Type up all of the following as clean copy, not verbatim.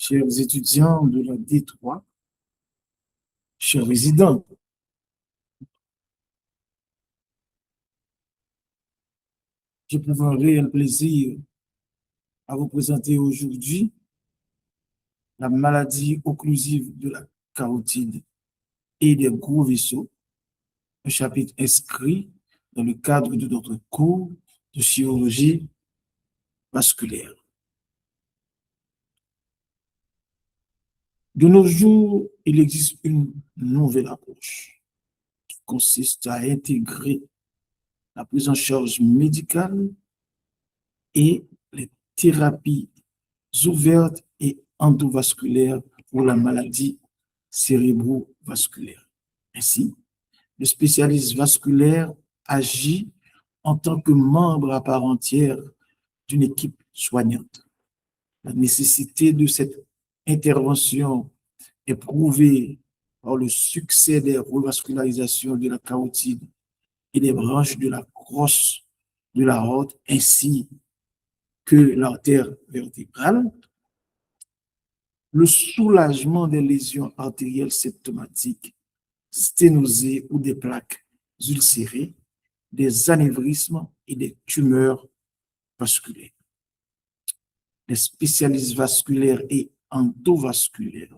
chers étudiants de la D3, chers résidents. J'éprouve un réel plaisir à vous présenter aujourd'hui la maladie occlusive de la carotide et des gros vaisseaux, un chapitre inscrit dans le cadre de notre cours de chirurgie vasculaire. De nos jours, il existe une nouvelle approche qui consiste à intégrer la prise en charge médicale et les thérapies ouvertes et endovasculaires pour la maladie cérébrovasculaire. Ainsi, le spécialiste vasculaire agit en tant que membre à part entière d'une équipe soignante. La nécessité de cette intervention est prouvée par le succès des revascularisations de la carotide et des branches de la crosse de la aorte ainsi que l'artère vertébrale, le soulagement des lésions artérielles symptomatiques, sténosées ou des plaques ulcérées, des anévrismes et des tumeurs vasculaires. Les spécialistes vasculaires et endovasculaires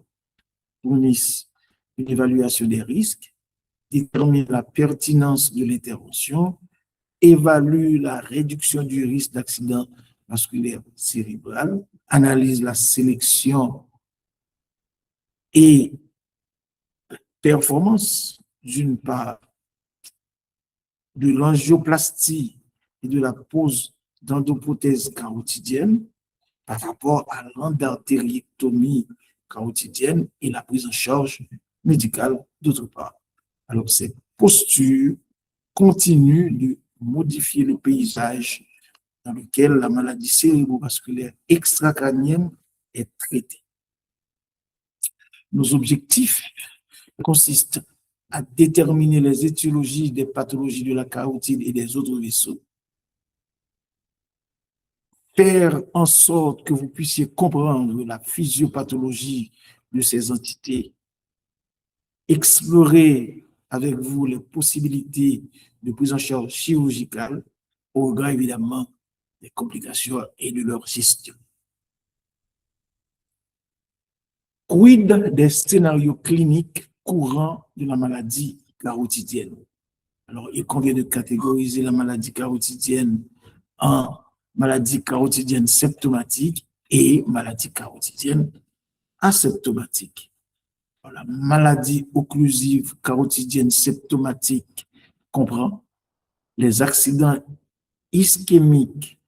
fournissent une évaluation des risques, déterminent la pertinence de l'intervention, évaluent la réduction du risque d'accident vasculaire cérébral, analysent la sélection et performance, d'une part, de l'angioplastie et de la pose d'endoprothèse carotidienne par rapport à l'endartérectomie carotidienne et la prise en charge médicale d'autre part. Alors, cette posture continue de modifier le paysage dans lequel la maladie cérébrovasculaire extracrânienne est traitée. Nos objectifs consistent à déterminer les étiologies des pathologies de la carotide et des autres vaisseaux, faire en sorte que vous puissiez comprendre la physiopathologie de ces entités, explorer avec vous les possibilités de prise en charge chirurgicale, au regard évidemment des complications et de leur gestion. Quid des scénarios cliniques courants de la maladie carotidienne? Alors, il convient de catégoriser la maladie carotidienne en maladie carotidienne symptomatique et maladie carotidienne asymptomatique. La maladie occlusive carotidienne symptomatique comprend les accidents ischémiques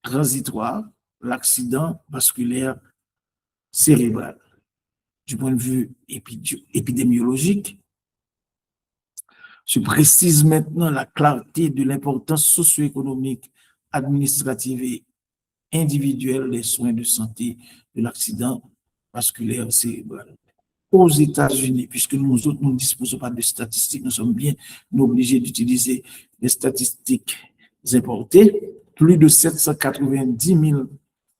transitoires, l'accident vasculaire cérébral. Du point de vue épidémiologique, se précise maintenant la clarté de l'importance socio-économique, administrative et individuelle des soins de santé de l'accident vasculaire cérébral. Aux États-Unis, puisque nous autres, nous ne disposons pas de statistiques, nous sommes bien obligés d'utiliser des statistiques importées. Plus de 790 000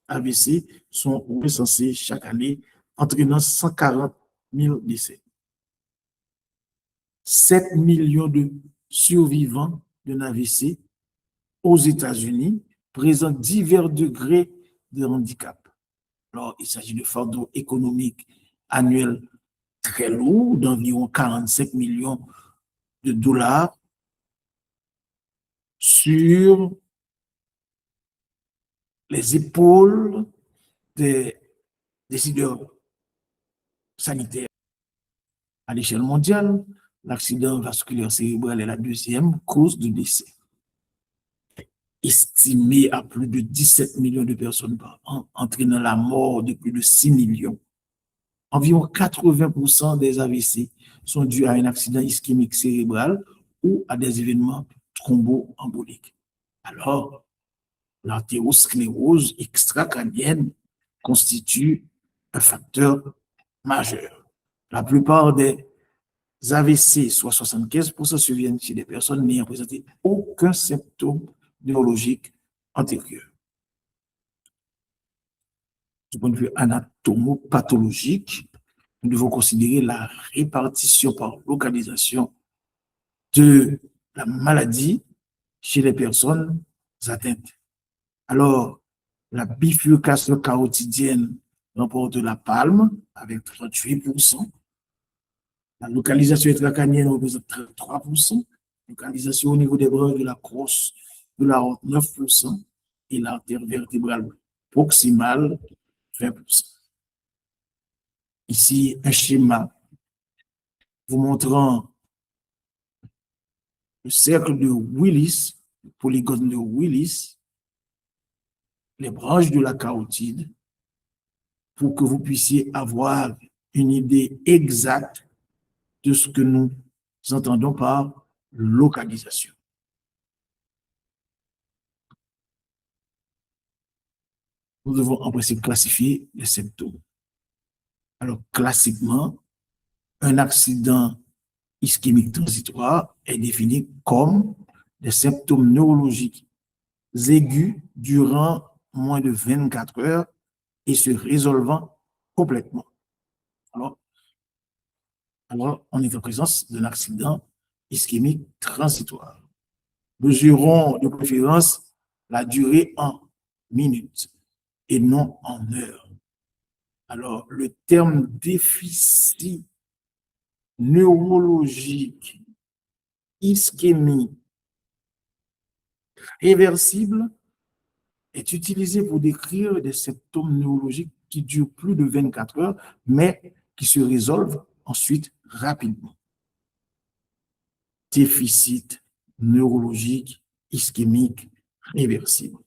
AVC sont recensés chaque année, entraînant 140 000 décès. 7 millions de survivants d'un AVC aux États-Unis présentent divers degrés de handicap. Alors, il s'agit de fardeaux économiques annuels très lourds, d'environ 45 millions de dollars sur les épaules des décideurs sanitaires. À l'échelle mondiale, l'accident vasculaire cérébral est la deuxième cause de décès, estimée à plus de 17 millions de personnes par an, entraînant la mort de plus de 6 millions. Environ 80% des AVC sont dus à un accident ischémique cérébral ou à des événements thromboemboliques. Alors, l'artérosclérose extracrânienne constitue un facteur majeur. La plupart des AVC, soit 75%, surviennent chez des personnes n'ayant présenté aucun symptôme neurologique antérieur. du point de vue anatomopathologique, nous devons considérer la répartition par localisation de la maladie chez les personnes atteintes. Alors, la bifurcation carotidienne remporte la palme avec 38%. La localisation intracrânienne représente 33%. Localisation au niveau des bras de la crosse de la honte, 9%. Et l'artère vertébrale proximale, 20%. Ici, un schéma vous montrant le cercle de Willis, le polygone de Willis, les branches de la carotide, pour que vous puissiez avoir une idée exacte de ce que nous entendons par localisation. Nous devons en principe classifier les symptômes. Alors, classiquement, un accident ischémique transitoire est défini comme des symptômes neurologiques aigus durant moins de 24 heures et se résolvant complètement. Alors, on est en présence d'un accident ischémique transitoire. Mesurons de préférence la durée en minutes et non en heures. Alors, le terme déficit neurologique ischémie réversible est utilisé pour décrire des symptômes neurologiques qui durent plus de 24 heures, mais qui se résolvent ensuite rapidement. Déficit neurologique ischémique réversible.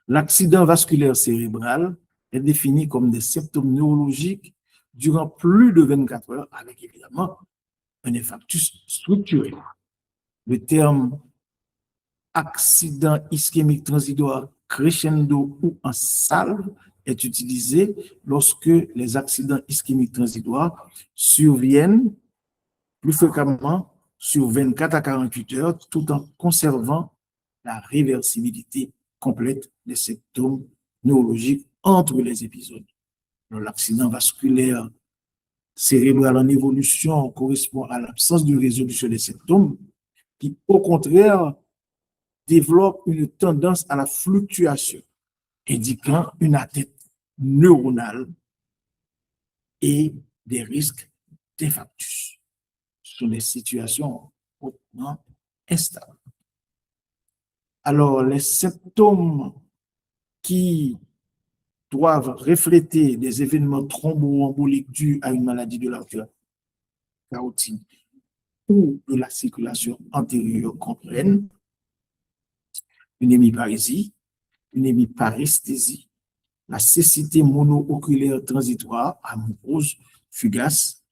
L'accident vasculaire cérébral est défini comme des symptômes neurologiques durant plus de 24 heures, avec évidemment un infarctus structuré. Le terme accident ischémique transitoire crescendo ou en salve est utilisé lorsque les accidents ischémiques transitoires surviennent plus fréquemment sur 24 à 48 heures, tout en conservant la réversibilité complète des symptômes neurologiques entre les épisodes. L'accident vasculaire cérébral en évolution correspond à l'absence de résolution des symptômes qui, au contraire, développe une tendance à la fluctuation, indiquant une atteinte neuronale et des risques d'infarctus. Ce sont des situations hautement instables. Alors, les symptômes qui doivent refléter des événements thromboemboliques dus à une maladie de l'artère carotide ou de la circulation antérieure comprennent une hémiparésie, une hémiparesthésie, la cécité monooculaire transitoire, amoureuse, fugace,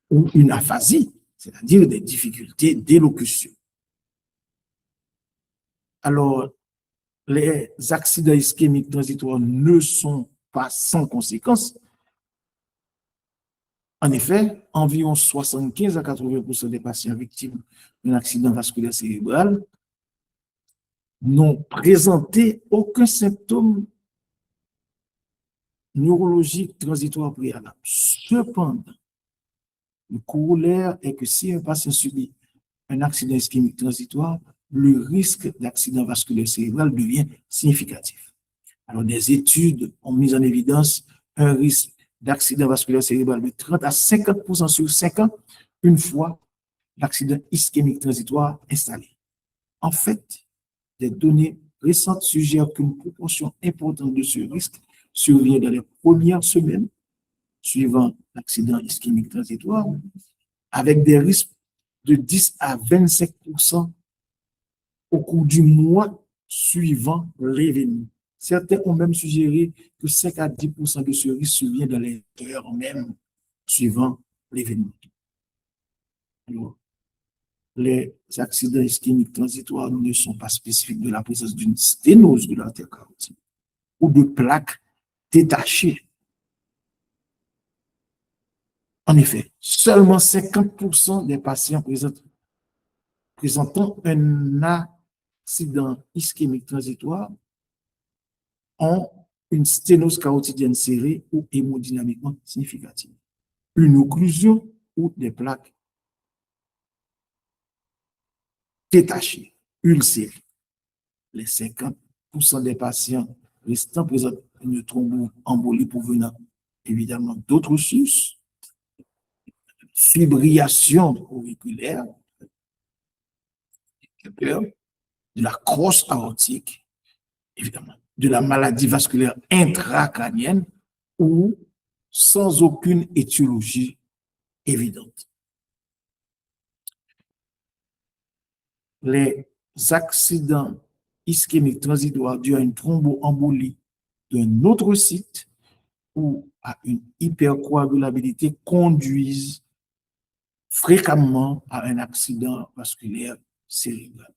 ou une aphasie, c'est-à-dire des difficultés d'élocution. Alors, les accidents ischémiques transitoires ne sont pas sans conséquences. En effet, environ 75 à 80% des patients victimes d'un accident vasculaire cérébral n'ont présenté aucun symptôme neurologique transitoire préalable. Cependant, le corollaire est que si un patient subit un accident ischémique transitoire, le risque d'accident vasculaire cérébral devient significatif. Alors, des études ont mis en évidence un risque d'accident vasculaire cérébral de 30 à 50% sur 5 ans, une fois l'accident ischémique transitoire installé. En fait, des données récentes suggèrent qu'une proportion importante de ce risque survient dans les premières semaines suivant l'accident ischémique transitoire, avec des risques de 10 à 25% au cours du mois suivant l'événement. Certains ont même suggéré que 5 à 10% de ce risque survient dans les heures même suivant l'événement. Alors, les accidents ischémiques transitoires ne sont pas spécifiques de la présence d'une sténose de l'artère carotide ou de plaques détachées. En effet, seulement 50% des patients présentant un accident ischémique transitoire ont une sténose carotidienne serrée ou hémodynamiquement significative, une occlusion ou des plaques détachées, ulcérées. Les 50% des patients restant présentent une thromboembolie provenant évidemment d'autres sources, fibrillation auriculaire, de la crosse aortique, évidemment, de la maladie vasculaire intracrânienne ou sans aucune étiologie évidente. Les accidents ischémiques transitoires dus à une thromboembolie d'un autre site ou à une hypercoagulabilité conduisent fréquemment à un accident vasculaire cérébral.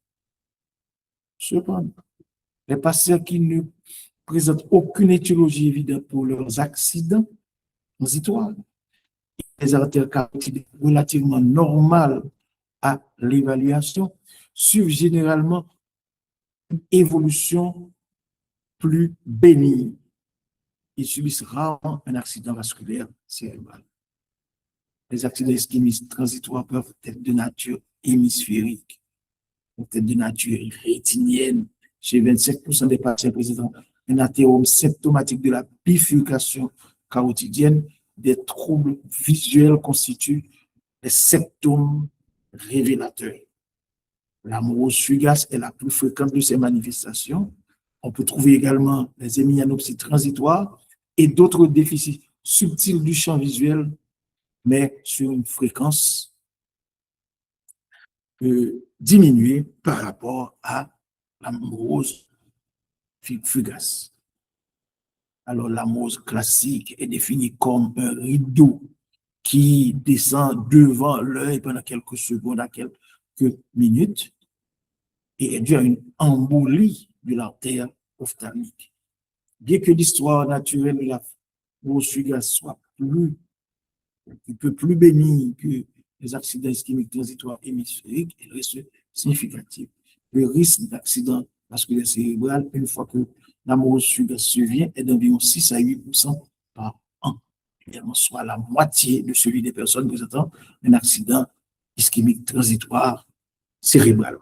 Cependant, les patients qui ne présentent aucune étiologie évidente pour leurs accidents transitoires, les artères carotides relativement normales à l'évaluation, suivent généralement une évolution plus bénigne. Ils subissent rarement un accident vasculaire cérébral. Les accidents ischémiques transitoires peuvent être de nature hémisphérique, peuvent être de nature rétinienne. Chez 25% des patients présentant un athérome symptomatique de la bifurcation carotidienne, des troubles visuels constituent les symptômes révélateurs. L'amorose fugace est la plus fréquente de ces manifestations. On peut trouver également les hémianopsies transitoires et d'autres déficits subtils du champ visuel, mais sur une fréquence diminuée par rapport à l'amorose fugace. Alors, l'amorose classique est définie comme un rideau qui descend devant l'œil pendant quelques secondes à quelques minutes et est dû à une embolie de l'artère ophtalmique. Bien que l'histoire naturelle de la amorose fugace soit un peu plus bénigne que les accidents ischémiques transitoires hémisphériques, il reste significatif. Le risque d'accident vasculaire cérébral, une fois que l'amorose fugace survient, est d'environ 6 à 8% par an, soit la moitié de celui des personnes présentant un accident ischémique transitoire cérébral.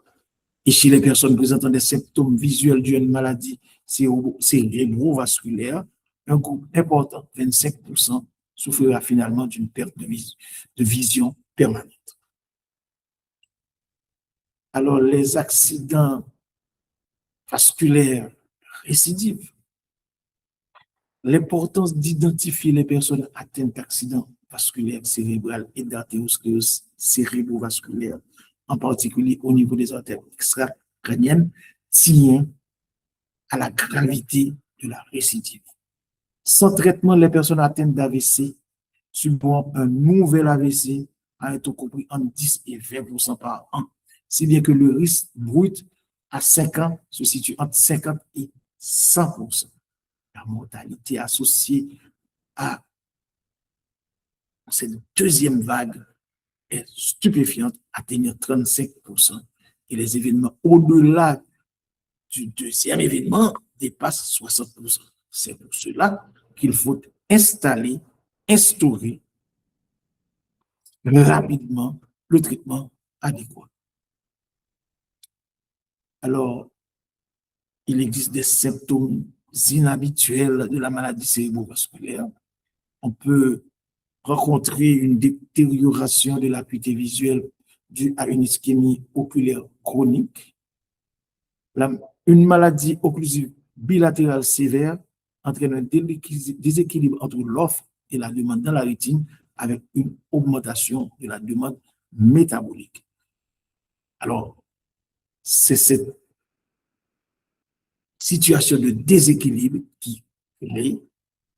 Et chez les personnes présentant des symptômes visuels d'une maladie cérébrovasculaire, un groupe important, 25%, souffrira finalement d'une perte de vision permanente. Alors, les accidents vasculaires récidifs, l'importance d'identifier les personnes atteintes d'accidents vasculaires cérébrales et d'artériosclérose cérébrovasculaire, en particulier au niveau des artères extracrâniennes, tient à la gravité de la récidive. Sans traitement, les personnes atteintes d'AVC subiront un nouvel AVC à un taux compris entre 10 et 20% par an, si bien que le risque brut à 5 ans se situe entre 50 et 100%. La mortalité associée à cette deuxième vague est stupéfiante, atteignant 35%, et les événements au-delà du deuxième événement dépassent 60%. C'est pour cela qu'il faut instaurer rapidement le traitement adéquat. Alors, il existe des symptômes inhabituels de la maladie cérébrovasculaire. On peut rencontrer une détérioration de l'acuité visuelle due à une ischémie oculaire chronique, une maladie occlusive bilatérale sévère entraîne un déséquilibre entre l'offre et la demande dans la rétine avec une augmentation de la demande métabolique. Alors, c'est cette situation de déséquilibre qui crée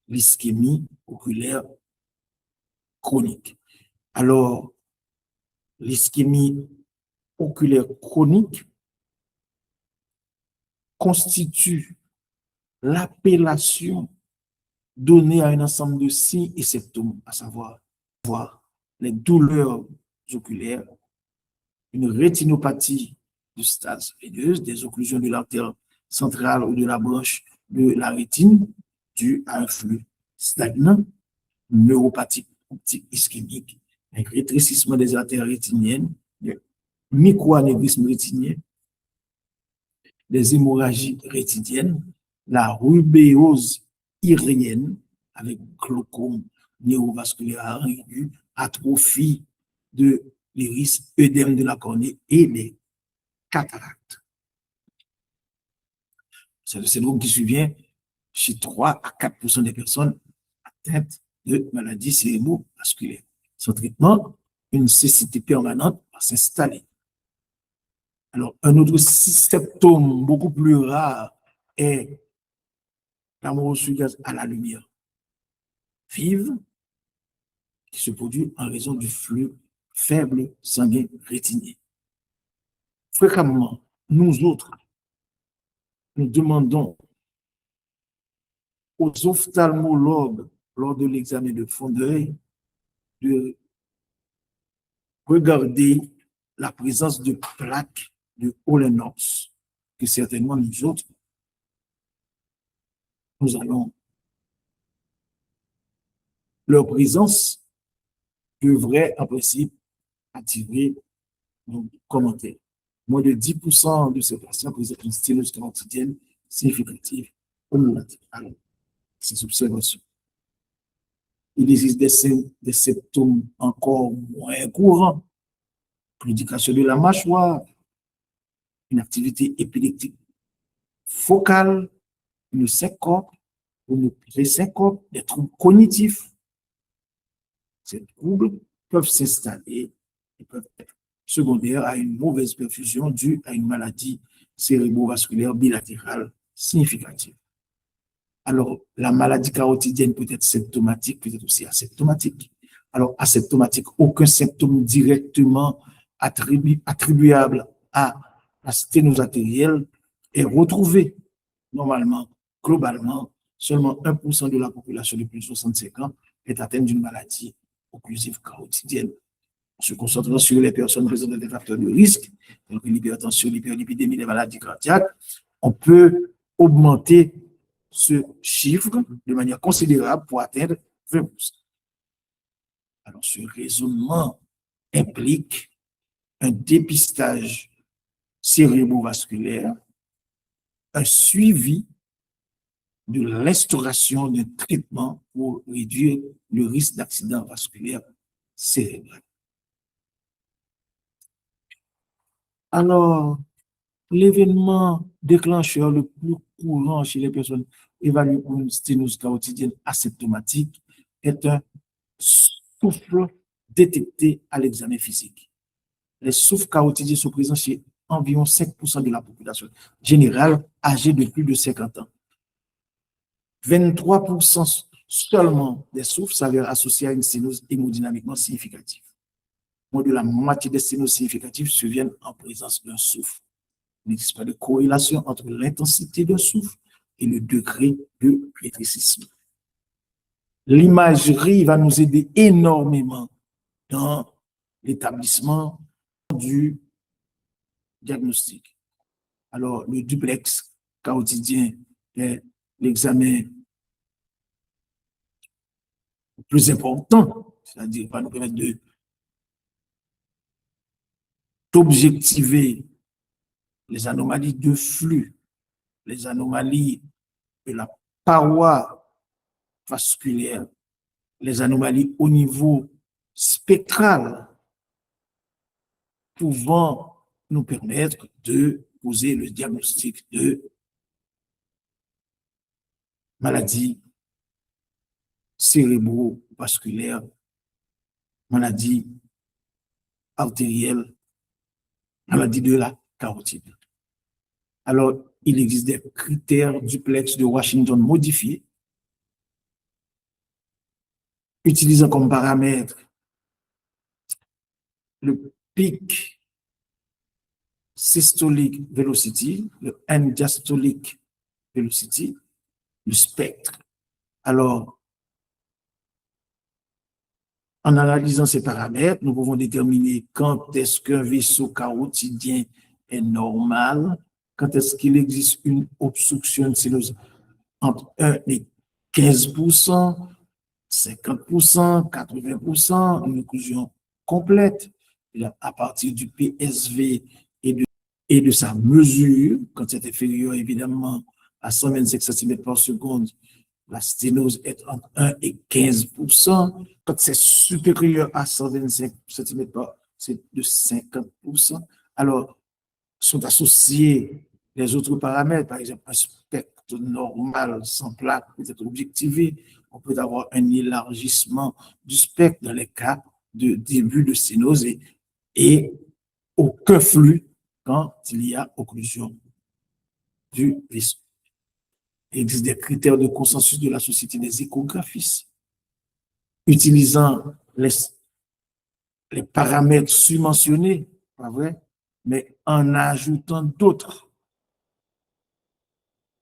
l'ischémie oculaire chronique. Alors, l'ischémie oculaire chronique constitue l'appellation donnée à un ensemble de signes et symptômes, à savoir les douleurs oculaires, une rétinopathie de stase veineuse, des occlusions de l'artère centrale ou de la branche de la rétine, dû à un flux stagnant, neuropathique optique ischémique, un rétrécissement des artères rétiniennes, le microanévrisme rétinien, des hémorragies rétiniennes, la rubéose irienne avec glaucome néovasculaire aigu, atrophie de l'iris, œdème de la cornée et les cataractes. C'est le syndrome qui survient chez 3 à 4% des personnes atteintes de maladies cérébrovasculaires. Sans traitement, une cécité permanente va s'installer. Alors, un autre symptôme beaucoup plus rare est la morsure gaz à la lumière vive qui se produit en raison du flux faible sanguin rétinien. Fréquemment, nous autres, nous demandons aux ophtalmologues lors de l'examen de fond d'œil de regarder la présence de plaques de Ohlen-Knox que certainement nous autres, nous allons, leur présence devrait en principe attirer nos commentaires. Moins de 10% de ces patients présentent une sténose carotidienne significative au moulatif. Alors, ces observations. Il existe des symptômes encore moins courants. Claudication de la mâchoire, une activité épileptique focale, une syncope, une pré-syncope, des troubles cognitifs. Ces troubles peuvent s'installer et peuvent être secondaires à une mauvaise perfusion due à une maladie cérébrovasculaire bilatérale significative. Alors, la maladie carotidienne peut être symptomatique, peut être aussi asymptomatique. Alors, asymptomatique, aucun symptôme directement attribuable à la sténose artérielle est retrouvé. Normalement, globalement, seulement 1% de la population de plus de 65 ans est atteinte d'une maladie occlusive carotidienne. En se concentrant sur les personnes présentant des facteurs de risque, tels que l'hypertension, l'hyperlipidémie, les maladies cardiaques, on peut augmenter ce chiffre de manière considérable pour atteindre 20%. Alors, ce raisonnement implique un dépistage cérébrovasculaire, un suivi de l'instauration d'un traitement pour réduire le risque d'accident vasculaire cérébral. Alors, l'événement déclencheur le plus courant chez les personnes évaluées pour une sténose carotidienne asymptomatique est un souffle détecté à l'examen physique. Les souffles carotidiens sont présents chez environ 5% de la population générale âgée de plus de 50 ans. 23% seulement des souffles s'avèrent associés à une sténose hémodynamiquement significative. Moins de la moitié des sténoses significatives surviennent en présence d'un souffle. Il n'existe pas de corrélation entre l'intensité d'un souffle et le degré de rétrécissement. L'imagerie va nous aider énormément dans l'établissement du diagnostic. Alors, le duplex carotidien est l'examen le plus important, c'est-à-dire va nous permettre d'objectiver les anomalies de flux, les anomalies de la paroi vasculaire, les anomalies au niveau spectral, pouvant nous permettre de poser le diagnostic de maladie cérébrovasculaire, maladie artérielle, maladie de la carotide. Alors, il existe des critères duplex de Washington modifiés, utilisant comme paramètre le pic systolic velocity, le end diastolic velocity, le spectre. Alors, en analysant ces paramètres, nous pouvons déterminer quand est-ce qu'un vaisseau carotidien est normal, quand est-ce qu'il existe une obstruction de sténose entre 1 et 15%, 50%, 80%, une occlusion complète. À partir du PSV et de sa mesure, quand c'est inférieur évidemment à 125 cm par seconde, la sténose est entre 1 et 15%. Quand c'est supérieur à 125 cm par, c'est de 50%. Alors, sont associés les autres paramètres, par exemple un spectre normal sans plaque peut être objectivé, on peut avoir un élargissement du spectre dans les cas de début de sténose et aucun flux quand il y a occlusion du vaisseau. Il existe des critères de consensus de la Société des échographistes utilisant les paramètres submentionnés, pas vrai, mais en ajoutant d'autres.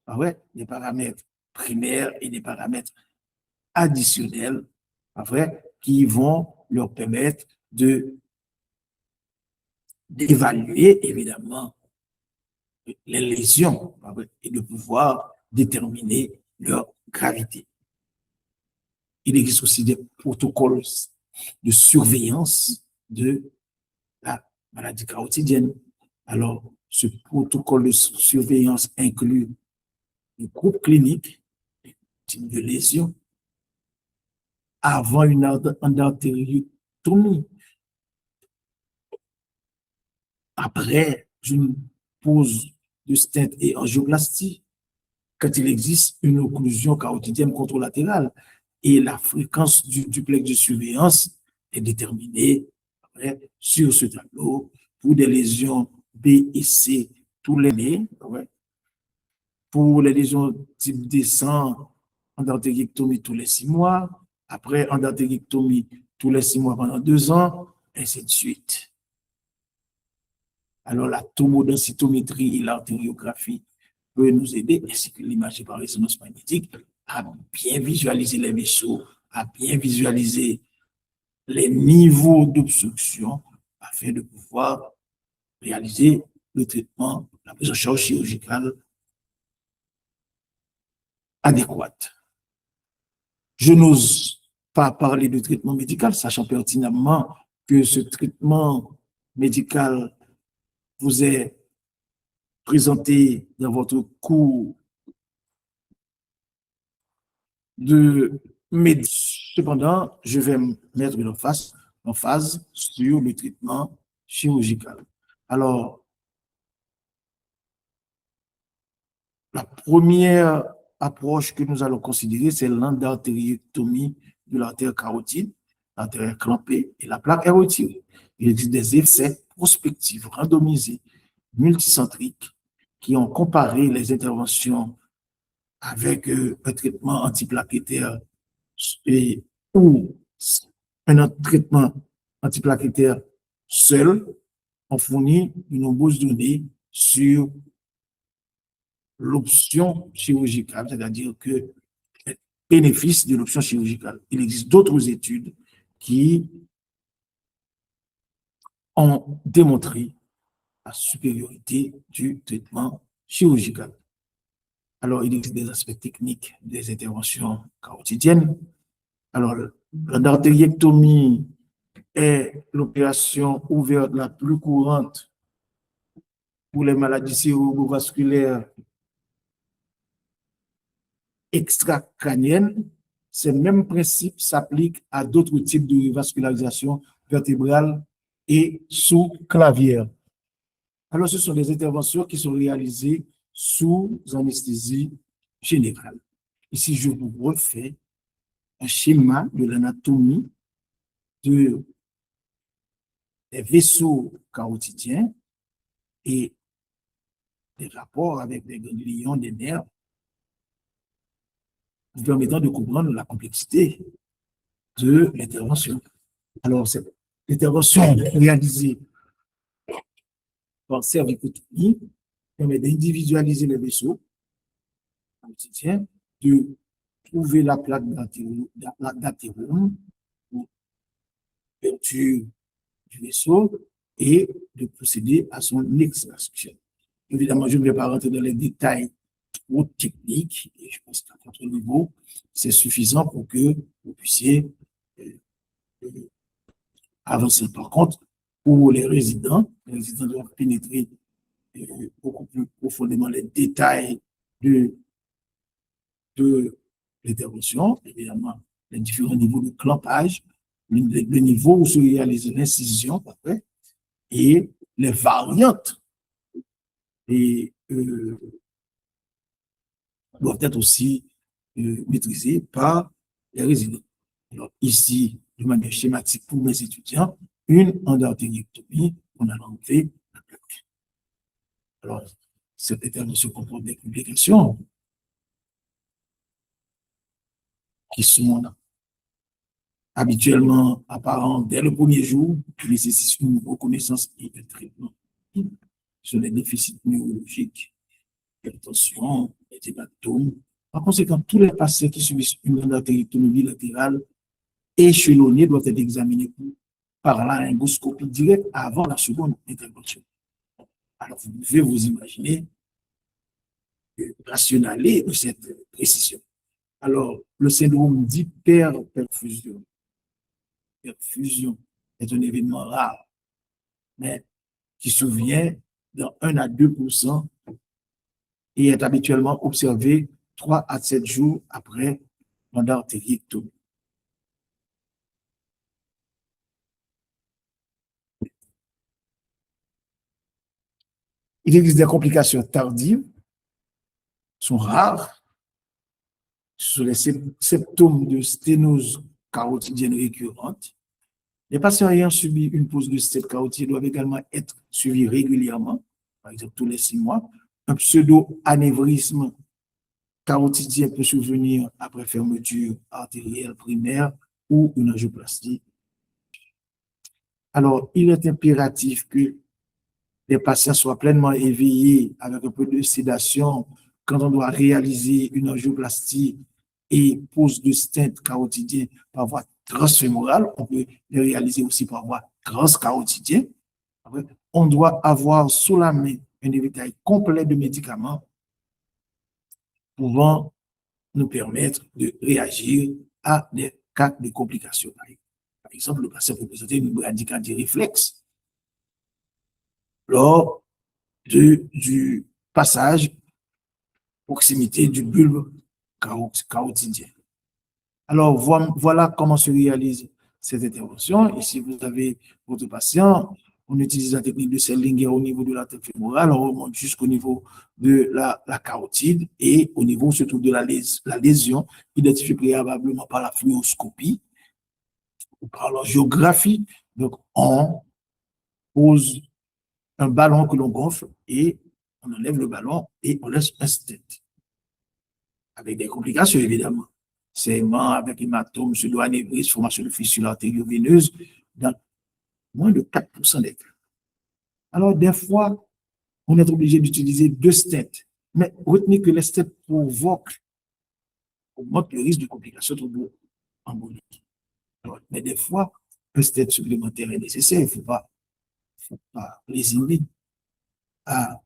Pas vrai, des paramètres primaires et des paramètres additionnels, pas vrai, qui vont leur permettre d'évaluer évidemment les lésions, pas vrai, et de pouvoir déterminer leur gravité. Il existe aussi des protocoles de surveillance de la maladie carotidienne. Alors, ce protocole de surveillance inclut le groupe clinique, le type de lésion, avant une endartérectomie, après une pose de stent et angioplastie, quand il existe une occlusion carotidienne contralatérale. Et la fréquence du duplex de surveillance est déterminée après, sur ce tableau pour des lésions B et C tous les nez. Ouais. Pour les lésions type D100, endartérectomie tous les 6 mois. Après, endartérectomie tous les 6 mois pendant 2 ans, et ainsi de suite. Alors, la tomodensitométrie et l'artériographie peut nous aider, ainsi que l'imagerie par résonance magnétique, à bien visualiser les vaisseaux, à bien visualiser les niveaux d'obstruction afin de pouvoir réaliser le traitement, la prise en charge chirurgicale adéquate. Je n'ose pas parler de traitement médical, sachant pertinemment que ce traitement médical vous est présenté dans votre cours de médecine. Cependant, je vais mettre l'emphase sur le traitement chirurgical. Alors, la première approche que nous allons considérer, c'est l'endartérectomie de l'artère carotide, l'artère est clampée et la plaque est retirée. Il existe des essais prospectifs, randomisés, multicentriques, qui ont comparé les interventions avec un traitement antiplaquettaire ou un traitement antiplaquettaire seul. On fournit de nombreuses données sur l'option chirurgicale, c'est-à-dire que les bénéfices de l'option chirurgicale. Il existe d'autres études qui ont démontré la supériorité du traitement chirurgical. Alors, il existe des aspects techniques des interventions carotidiennes. Alors, l'artériectomie est l'opération ouverte la plus courante pour les maladies cérébrovasculaires extracrâniennes. Ces mêmes principes s'appliquent à d'autres types de vascularisation vertébrale et sous-clavière. Alors, ce sont des interventions qui sont réalisées sous anesthésie générale. Ici, je vous refais un schéma de l'anatomie des vaisseaux carotidiens et des rapports avec les ganglions des nerfs, permettant de comprendre la complexité de l'intervention. Alors, cette intervention réalisée par cervicotomie permet d'individualiser les vaisseaux carotidiens, de trouver la plaque d'athérome ou ouverture du vaisseau et de procéder à son extraction. Évidemment, je ne vais pas rentrer dans les détails trop technique, et je pense qu'à votre niveau, c'est suffisant pour que vous puissiez avancer. Par contre, pour les résidents doivent pénétrer beaucoup plus profondément les détails de, de l'intervention, évidemment, les différents niveaux de clampage, le niveau où se réalise l'incision, après, et les variantes et, doivent être aussi maîtrisées par les résidents. Alors, ici, de manière schématique pour mes étudiants, une endartérectomie, on a enlevé la plaque. Alors, cette intervention comporte des complications qui sont habituellement apparentes dès le premier jour, qui nécessitent une reconnaissance et un traitement sur les déficits neurologiques, l'hypertension, les hématomes. Par conséquent, tous les patients qui subissent une endartérectomie bilatérale échelonnée doivent être examinés par la laryngoscopie directe avant la seconde intervention. Alors, vous pouvez vous imaginer le rationalité de cette précision. Alors, le syndrome d'hyperperfusion est un événement rare, mais qui survient dans 1 à 2% et est habituellement observé 3 à 7 jours après l'endartérectomie. Il existe des complications tardives, sont rares, sur les symptômes de sténose carotidienne récurrente. Les patients ayant subi une pose de stent carotide doivent également être suivis régulièrement, par exemple tous les 6 mois. Un pseudo-anévrisme carotidien peut survenir après fermeture artérielle primaire ou une angioplastie. Alors, il est impératif que les patients soient pleinement éveillés avec un peu de sédation quand on doit réaliser une angioplastie et pose de stent carotidien par voie transfémorale. On peut les réaliser aussi par voie transcarotidienne. On doit avoir sous la main un éventail complet de médicaments pouvant nous permettre de réagir à des cas de complications. Par exemple, le patient peut présenter une bradycardie réflexe lors du passage proximité du bulbe carotidien. Alors, voilà comment se réalise cette intervention. Ici, vous avez votre patient. On utilise la technique de Sellinger au niveau de la tête fémorale. On remonte jusqu'au niveau de la carotide et au niveau surtout de la lésion, identifiée préalablement par la fluoroscopie ou par l'angiographie. Donc, on pose un ballon que l'on gonfle et on enlève le ballon et on laisse un stent. Avec des complications, évidemment. Saignement avec hématome, pseudo-anévrisme, formation de fissure artério-veineuse dans moins de 4% des cas. Alors, des fois, on est obligé d'utiliser 2 stents. Mais retenez que les stents augmentent le risque de complications thromboemboliques. Mais des fois, un stent supplémentaire est nécessaire. Il ne faut pas lésigner à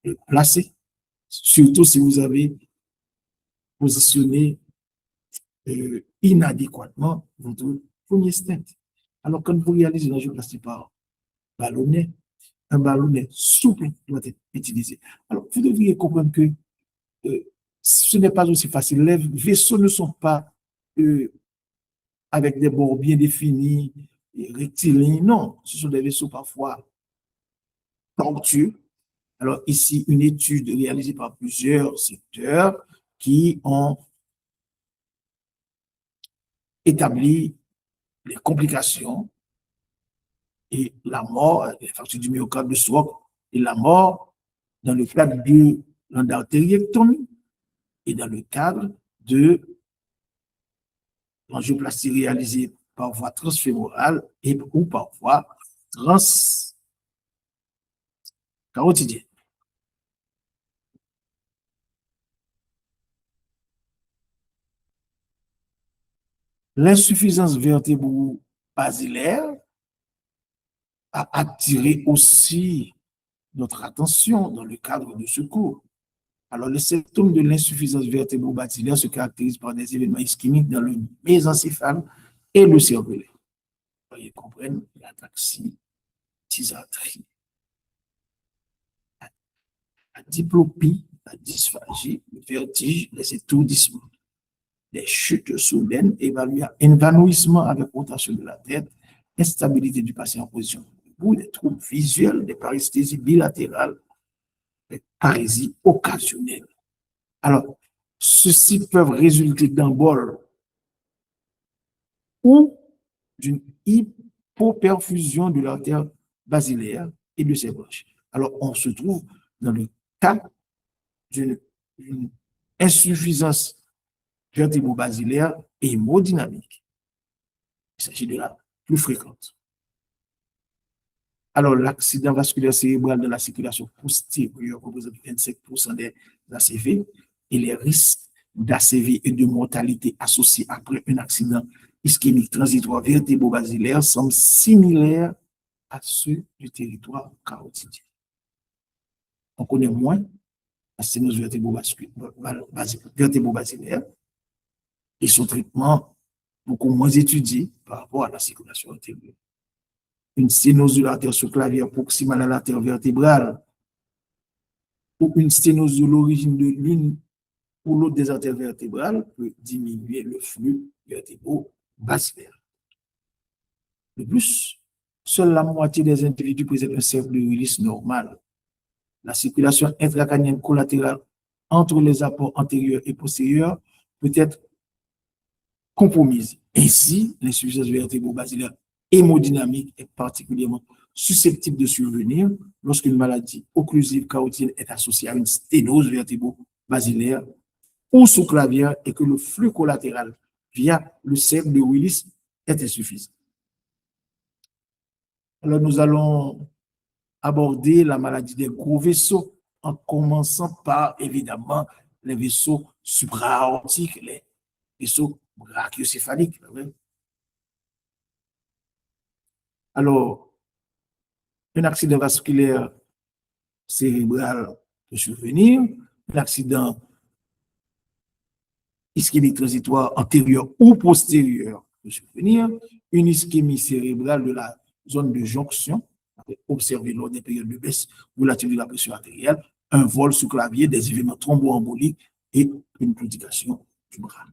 le placer, surtout si vous avez positionné inadéquatement votre premier stent. Alors, quand vous réalisez une angioplastie par ballonnet, un ballonnet souple doit être utilisé. Alors, vous devriez comprendre que ce n'est pas aussi facile. Les vaisseaux ne sont pas avec des bords bien définis, rectilignes. Non, ce sont des vaisseaux parfois tortueux. Alors, ici, une étude réalisée par plusieurs secteurs qui ont établi les complications et la mort, l'infarctus du myocarde, de stroke et la mort dans le cadre de l'endartérectomie et dans le cadre de l'angioplastie réalisée par voie transfémorale et ou par voie transcarotidienne. L'insuffisance vertébro-basilaire a attiré aussi notre attention dans le cadre de ce cours. Alors, les symptômes de l'insuffisance vertébro-basilaire se caractérisent par des événements ischémiques dans le mésencéphale et le cervelet. Vous comprenez l'ataxie, tisatrie, la diplopie, la dysphagie, le vertige, les étourdissements, les chutes soudaines, évanouissement avec rotation de la tête, instabilité du patient en position debout, des troubles visuels, des paresthésies bilatérales, des parésies occasionnelles. Alors, ceux-ci peuvent résulter d'un bol ou d'une hypoperfusion de l'artère basilaire et de ses branches. Alors, on se trouve dans le cas d'une insuffisance vertébro-basilaire et hémodynamique. Il s'agit de la plus fréquente. Alors, l'accident vasculaire cérébral de la circulation postérieure représente 25% des ACV et les risques d'ACV et de mortalité associés après un accident ischémique transitoire vertébro-basilaire semblent similaires à ceux du territoire carotidien. On connaît moins la sténose vertébro-basilaire et son traitement beaucoup moins étudié par rapport à la circulation antérieure. Une sténose de l'artère sous-clavière proximale à l'artère vertébrale ou une sténose de l'origine de l'une ou l'autre des artères vertébrales peut diminuer le flux vertébro-basilaire. De plus, seule la moitié des individus présentent un cercle de Willis normal. La circulation intracrânienne collatérale entre les apports antérieurs et postérieurs peut être compromise. Ainsi, l'insuffisance vertébro-basilaire hémodynamique est particulièrement susceptible de survenir lorsqu'une maladie occlusive carotidienne est associée à une sténose vertébro-basilaire ou sous-clavière et que le flux collatéral via le cercle de Willis est insuffisant. Alors, nous allons aborder la maladie des gros vaisseaux en commençant par, évidemment, les vaisseaux supra-aortiques, les vaisseaux brachiocéphaliques. Alors, un accident vasculaire cérébral peut survenir, un accident ischémique transitoire antérieur ou postérieur peut survenir, une ischémie cérébrale de la zone de jonction, observée lors des périodes de baisse relative de la pression artérielle, un vol sous clavier, des événements thromboemboliques et une claudication du bras.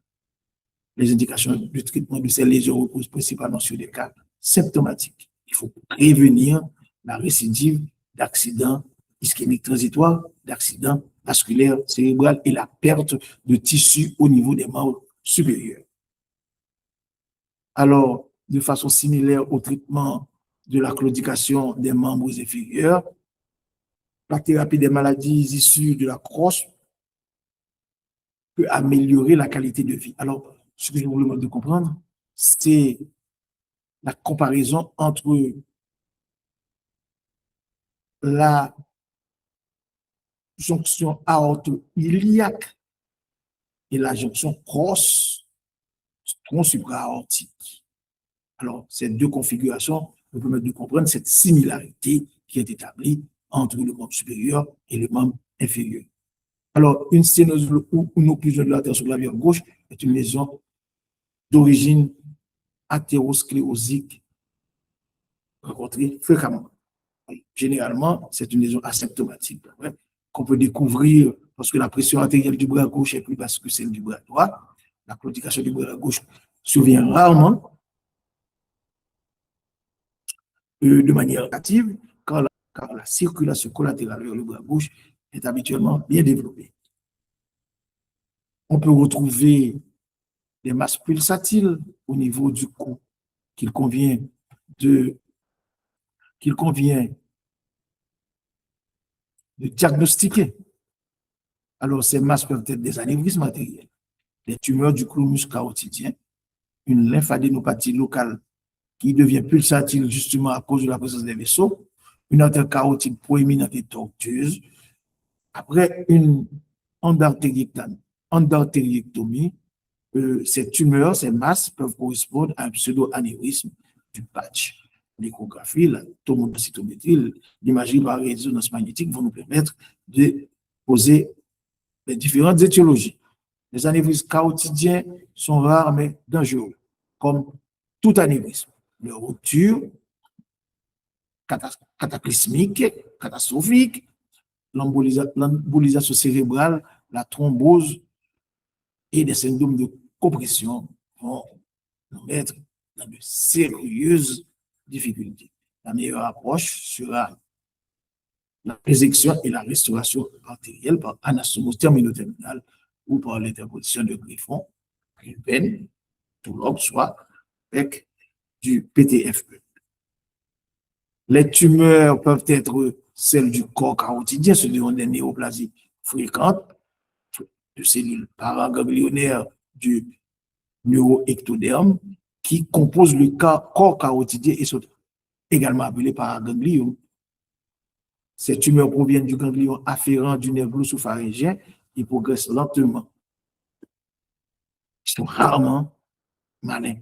Les indications du traitement de ces lésions reposent principalement sur des cas symptomatiques. Il faut prévenir la récidive d'accidents ischémiques transitoires, d'accidents vasculaires cérébrales et la perte de tissu au niveau des membres supérieurs. Alors, de façon similaire au traitement de la claudication des membres inférieurs, la thérapie des maladies issues de la crosse peut améliorer la qualité de vie. Alors, ce que je vous demande de comprendre, c'est la comparaison entre la jonction aorto-iliaque et la jonction crosse tronc supra-aortique. Alors, ces deux configurations nous permettent de comprendre cette similarité qui est établie entre le membre supérieur et le membre inférieur. Alors, une sténose ou une occlusion de l'artère sous-clavière gauche est une lésion d'origine athérosclérosique rencontrée fréquemment. Généralement, c'est une lésion asymptomatique qu'on peut découvrir parce que la pression artérielle du bras gauche est plus basse que celle du bras droit. La claudication du bras gauche survient rarement de manière active car la circulation collatérale vers le bras gauche est habituellement bien développée. On peut retrouver des masses pulsatiles au niveau du cou qu'il convient de diagnostiquer. Alors, ces masses peuvent être des anévrismes artériels, des tumeurs du glomus carotidien, une lymphadénopathie locale qui devient pulsatile justement à cause de la présence des vaisseaux, une artère carotide proéminente et tortueuse. Après une endartériectomie, ces tumeurs, ces masses peuvent correspondre à un pseudo-anévrisme du patch. L'échographie, la tomodensitométrie, l'imagerie par résonance magnétique vont nous permettre de poser les différentes étiologies. Les anévrismes carotidiens sont rares mais dangereux, comme tout anévrisme. Leur rupture cataclysmique, catastrophique, l'embolisation cérébrale, la thrombose et des syndromes de compression vont nous mettre dans de sérieuses difficultés. La meilleure approche sera la résection et la restauration artérielle par anastomose terminoterminale ou par l'interposition de griffons, une veine, tout l'ordre, soit avec du PTFE. Les tumeurs peuvent être celles du corps carotidien, ce sont des néoplasies fréquentes de cellules paraganglionnaires du neuroectoderme qui composent le corps carotidien et sont également appelés paragangliome. Ces tumeurs proviennent du ganglion afférent du nerf glossopharyngien et progressent lentement. Ils sont rarement malins.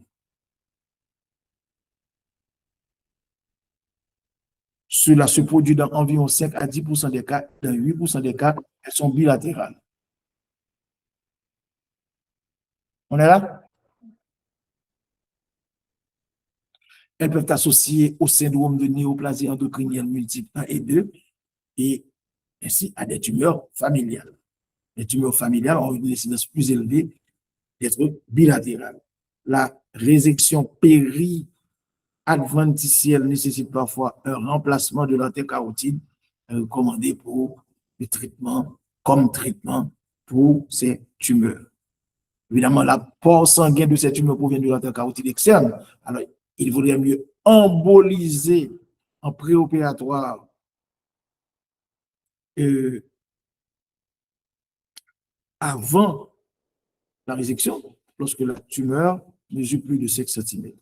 Cela se produit dans environ 5 à 10% des cas. Dans 8% des cas, elles sont bilatérales. On est là? Elles peuvent être associées au syndrome de néoplasie endocrinienne multiple 1 et 2 et ainsi à des tumeurs familiales. Les tumeurs familiales ont une incidence plus élevée d'être bilatérales. La résection péri-adventicielle nécessite parfois un remplacement de l'antenne carotide recommandé pour le traitement, comme traitement pour ces tumeurs. Évidemment, l'apport sanguin de ces tumeurs provient de l'antenne carotide externe. Alors, il vaudrait mieux emboliser en préopératoire avant la résection, lorsque la tumeur mesure plus de 5 cm.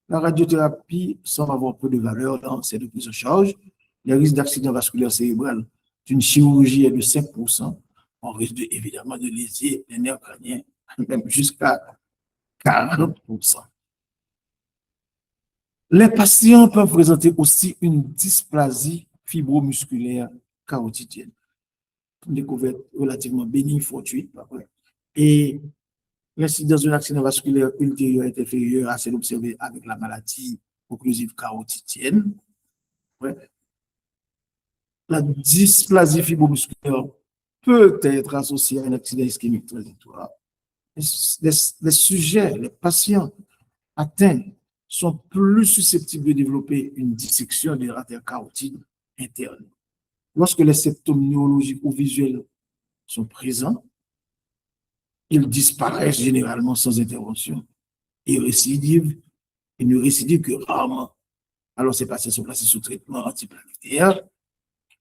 La radiothérapie semble avoir peu de valeur dans cette prise en charge. Le risque d'accident vasculaire cérébral d'une chirurgie est de 5%. On risque évidemment de léser les nerfs crâniens, même jusqu'à 40%. Les patients peuvent présenter aussi une dysplasie fibromusculaire carotidienne. Une découverte relativement bénigne, fortuite. Et l'incidence d'un accident vasculaire ultérieur est inférieure à celle observée avec la maladie occlusive carotidienne. Ouais. La dysplasie fibromusculaire peut être associée à un accident ischémique transitoire. Les sujets, les patients atteints sont plus susceptibles de développer une dissection de l'artère carotide interne. Lorsque les symptômes neurologiques ou visuels sont présents, ils disparaissent généralement sans intervention et ne récidivent que rarement. Alors, ces patients sont placés sous traitement antiplanétaire.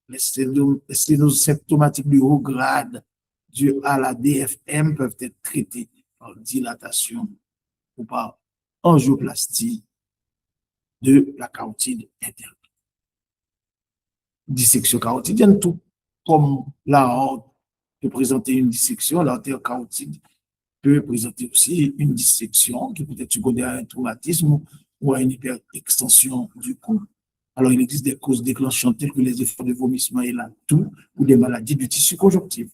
Les sténoses symptomatiques de haut grade dues à la DFM peuvent être traitées par dilatation ou par angioplastie de la carotide interne. Dissection carotidienne, tout comme la aorte peut présenter une dissection, l'artère carotide peut présenter aussi une dissection qui peut être secondaire à un traumatisme ou à une hyperextension du cou. Alors, il existe des causes déclenchantes telles que les efforts de vomissement et la toux ou des maladies du tissu conjonctif.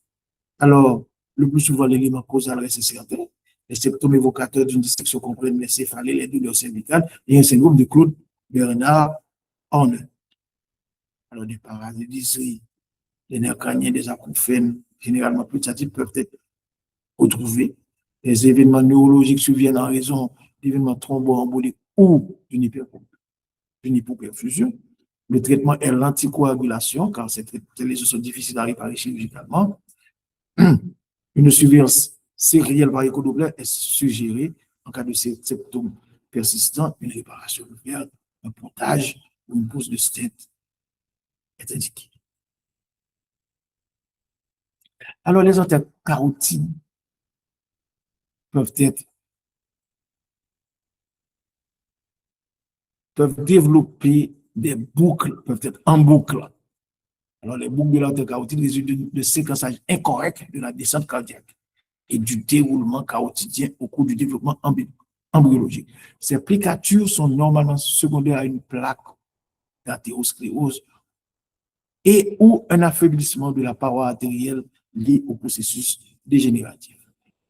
Alors, le plus souvent, l'élément causal reste certain. Les symptômes évocateurs d'une dissection comprennent les céphalées, les douleurs cervicales et un syndrome de Claude Bernard-Horner. Alors, des paralysies, des nerfs crâniens, des acouphènes, généralement pulsatifs, peuvent être retrouvés. Les événements neurologiques surviennent en raison d'événements thromboemboliques ou d'une hypoperfusion. Le traitement est l'anticoagulation, car ces lésions sont difficiles à réparer chirurgicalement. Une surveillance sérielle par échodoppler est suggérée en cas de symptômes persistants. Une réparation ouverte, un pontage ou une pose de stent est indiquée. Alors, les artères carotides peuvent développer des boucles, peuvent être en boucle. Alors, les boucles de l'artère carotide résultent de séquençage incorrect de la descente cardiaque et du déroulement carotidien au cours du développement embryologique. Ces plicatures sont normalement secondaires à une plaque d'athérosclérose et ou un affaiblissement de la paroi artérielle liées au processus dégénératif.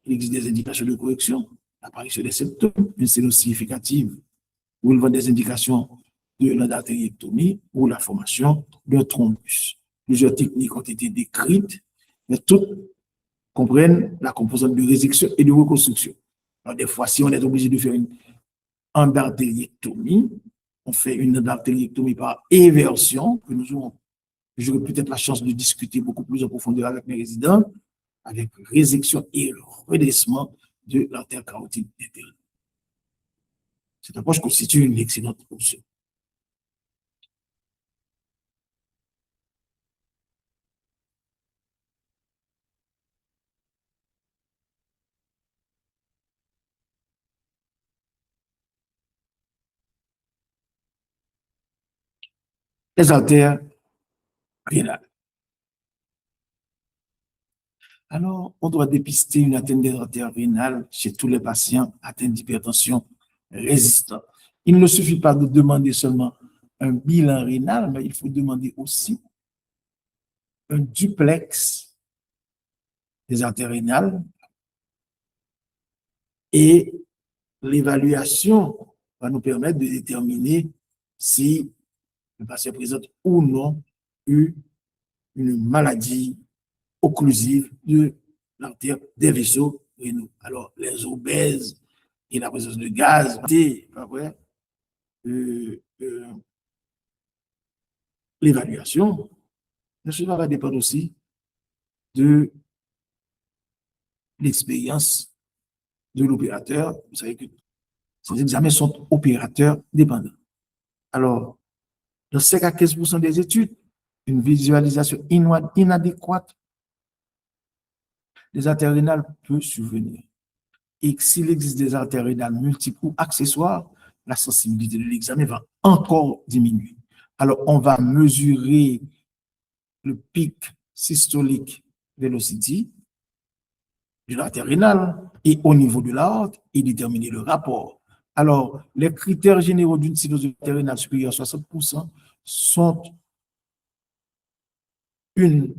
Il existe des indications de correction, l'apparition des symptômes, une séance significative relevant des indications de l'endartérectomie ou la formation d'un thrombus. Plusieurs techniques ont été décrites, mais toutes comprennent la composante de résection et de reconstruction. Alors, des fois, si on est obligé de faire une endartérectomie, on fait une endartérectomie par éversion, que nous aurons, j'aurai peut-être la chance de discuter beaucoup plus en profondeur avec mes résidents, avec résection et redressement de l'artère carotide interne. Cette approche constitue une excellente option. Les artères rénales. Alors, on doit dépister une atteinte des artères rénales chez tous les patients atteints d'hypertension résistante. Il ne suffit pas de demander seulement un bilan rénal, mais il faut demander aussi un duplex des artères rénales et l'évaluation va nous permettre de déterminer si le patient présente ou non une maladie occlusive de l'artère des vaisseaux rénaux. Alors, les obèses et la présence de gaz, après, l'évaluation, cela va dépendre aussi de l'expérience de l'opérateur. Vous savez que ces examens sont opérateurs dépendants. Alors, dans 5 à 15% des études, une visualisation inadéquate des artères rénales peut survenir. Et s'il existe des artères rénales multiples ou accessoires, la sensibilité de l'examen va encore diminuer. Alors, on va mesurer le pic systolique velocity de l'artère rénale et au niveau de l'aorte et déterminer le rapport. Alors, les critères généraux d'une cirrhose de l'artère rénale supérieure à 60% sont une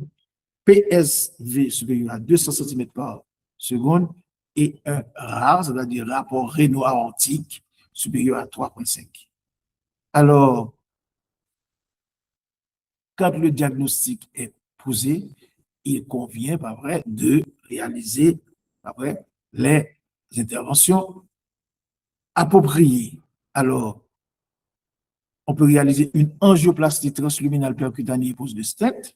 PSV supérieure à 200 cm par seconde et un RAR, c'est-à-dire rapport réno-aortique, supérieur à 3,5. Alors, quand le diagnostic est posé, il convient, pas vrai, de réaliser, pas vrai, les interventions appropriées. Alors, on peut réaliser une angioplastie transluminale percutanée et pose de stent.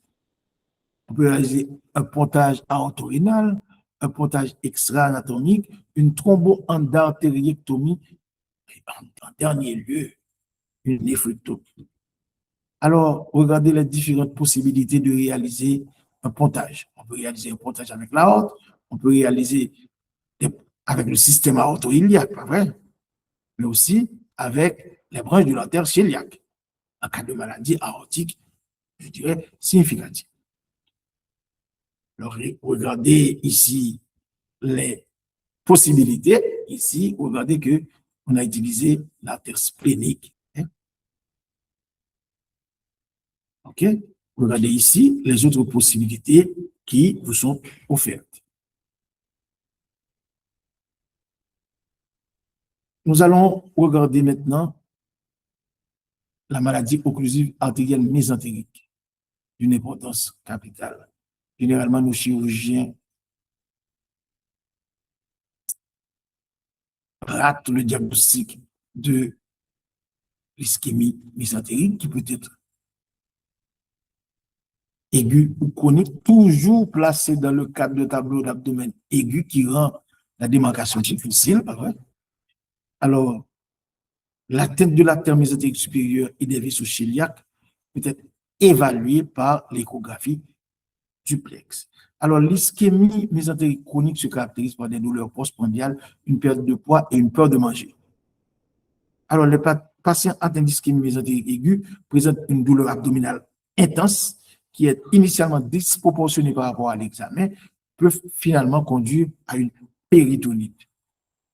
On peut réaliser un pontage aortorénal, un pontage extra-anatomique, une thromboendartériectomie et en dernier lieu, une néphrectomie. Alors, regardez les différentes possibilités de réaliser un pontage. On peut réaliser un pontage avec l'aorte, on peut réaliser avec le système aorto-iliaque, pas vrai? Mais aussi avec les branches de l'artère cœliaque, en cas de maladie aortique, je dirais, significative. Alors, regardez ici les possibilités. Ici, regardez qu'on a utilisé l'artère splénique. Hein? OK? Regardez ici les autres possibilités qui vous sont offertes. Nous allons regarder maintenant la maladie occlusive artérielle mésentérique, d'une importance capitale. Généralement, nos chirurgiens ratent le diagnostic de l'ischémie mésentérique qui peut être aiguë ou chronique, toujours placée dans le cadre de tableau d'abdomen aigu qui rend la démarcation difficile. Pas vrai? Alors, l'atteinte de l'artère mésentérique supérieure et des vaisseaux cœliaques peut être évaluée par l'échographie duplex. Alors, l'ischémie mésentérique chronique se caractérise par des douleurs postprandiales, une perte de poids et une peur de manger. Alors, les patients atteints d'ischémie mésentérique aiguë présentent une douleur abdominale intense qui est initialement disproportionnée par rapport à l'examen, peut finalement conduire à une péritonite.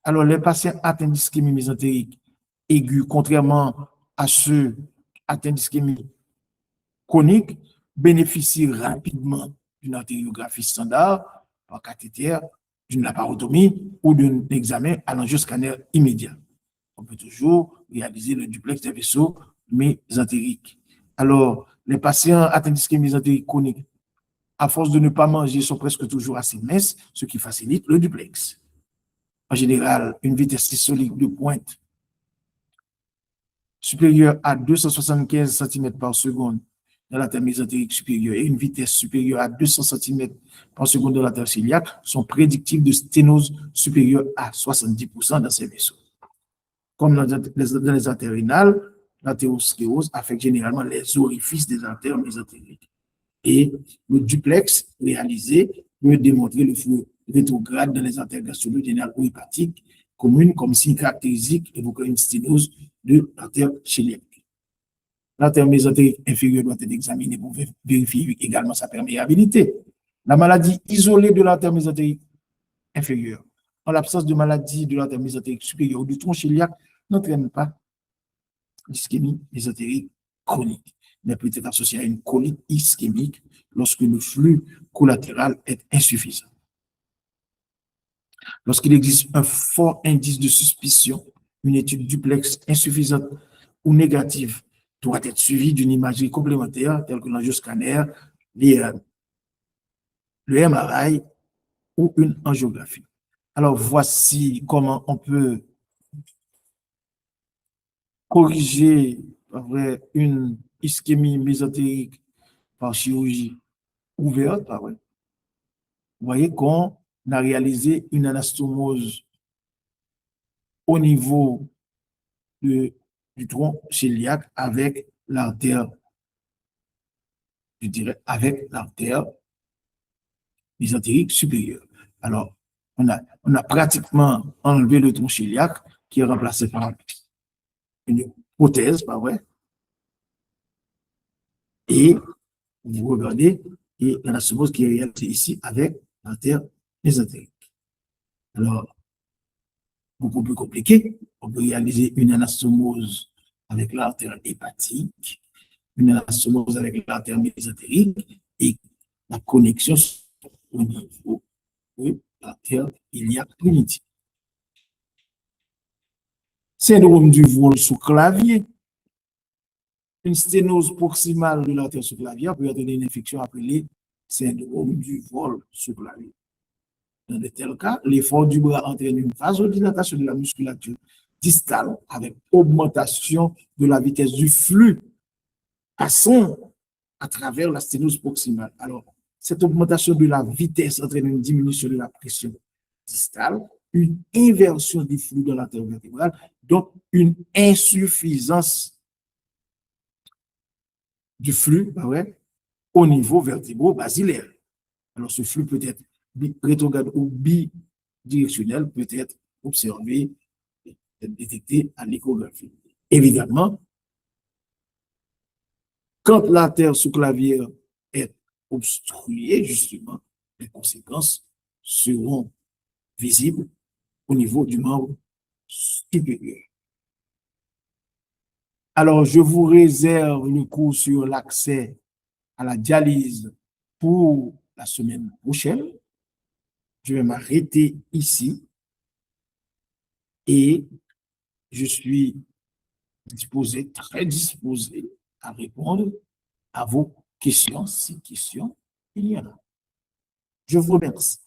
Alors, les patients atteints d'ischémie mésentérique aiguë, contrairement à ceux atteints d'ischémie chronique, bénéficient rapidement d'une artériographie standard, par cathéter, d'une laparotomie ou d'un examen à l'angioscanner immédiat. On peut toujours réaliser le duplex des vaisseaux mésentériques. Alors, les patients atteints d'ischémie mésentérique chronique, à force de ne pas manger, sont presque toujours assez minces, ce qui facilite le duplex. En général, une vitesse systolique de pointe supérieure à 275 cm par seconde dans l'artère mésentérique supérieure et une vitesse supérieure à 200 cm par seconde dans l'artère cœliaque sont prédictifs de sténose supérieure à 70% dans ces vaisseaux. Comme dans les artères rénales, l'artérosclérose affecte généralement les orifices des artères mésentériques. Et le duplex réalisé peut démontrer le flux rétrograde dans les artères gastro-duodénales ou hépatiques communes comme signe caractéristique évoquant une sténose de l'artère cœliaque. L'artère mésentérique inférieure doit être examinée pour vérifier également sa perméabilité. La maladie isolée de l'artère mésentérique inférieure, en l'absence de maladie de l'artère mésentérique supérieure ou du tronc cœliaque, n'entraîne pas l'ischémie mésentérique chronique, mais peut être associée à une colite ischémique lorsque le flux collatéral est insuffisant. Lorsqu'il existe un fort indice de suspicion, une étude duplex insuffisante ou négative doit être suivie d'une imagerie complémentaire telle que l'angioscanner, le MRI ou une angiographie. Alors, voici comment on peut corriger une ischémie mésentérique par chirurgie ouverte. Vous voyez qu'on a réalisé une anastomose au niveau du tronc cœliaque avec l'artère, je dirais, avec l'artère mésentérique supérieure. Alors, on a pratiquement enlevé le tronc cœliaque qui est remplacé par une prothèse, pas vrai? Et vous regardez, et l'anastomose qui est réalisée ici avec l'artère mésentérique. Alors, beaucoup plus compliqué, on peut réaliser une anastomose avec l'artère hépatique, une anastomose avec l'artère mésentérique et la connexion au niveau de l'artère iliaque primitive. Syndrome du vol sous-clavier. Une sténose proximale de l'artère sous-clavière peut entraîner une infection appelée syndrome du vol sous-clavier. Dans de tels cas, l'effort du bras entraîne une vasodilatation de la musculature distale avec augmentation de la vitesse du flux passant à travers la sténose proximale. Alors, cette augmentation de la vitesse entraîne une diminution de la pression distale, une inversion du flux dans l'artère vertébrale, donc une insuffisance du flux au niveau vertébro-basilaire. Alors, ce flux peut être rétrograde ou bidirectionnel, peut être observé, détecté à l'échographie. Évidemment, quand l'artère sous-clavière est obstruée, justement, les conséquences seront visibles au niveau du membre supérieur. Alors, je vous réserve le cours sur l'accès à la dialyse pour la semaine prochaine. Je vais m'arrêter ici et je suis disposé, très disposé à répondre à vos questions, si questions il y en a. Je vous remercie.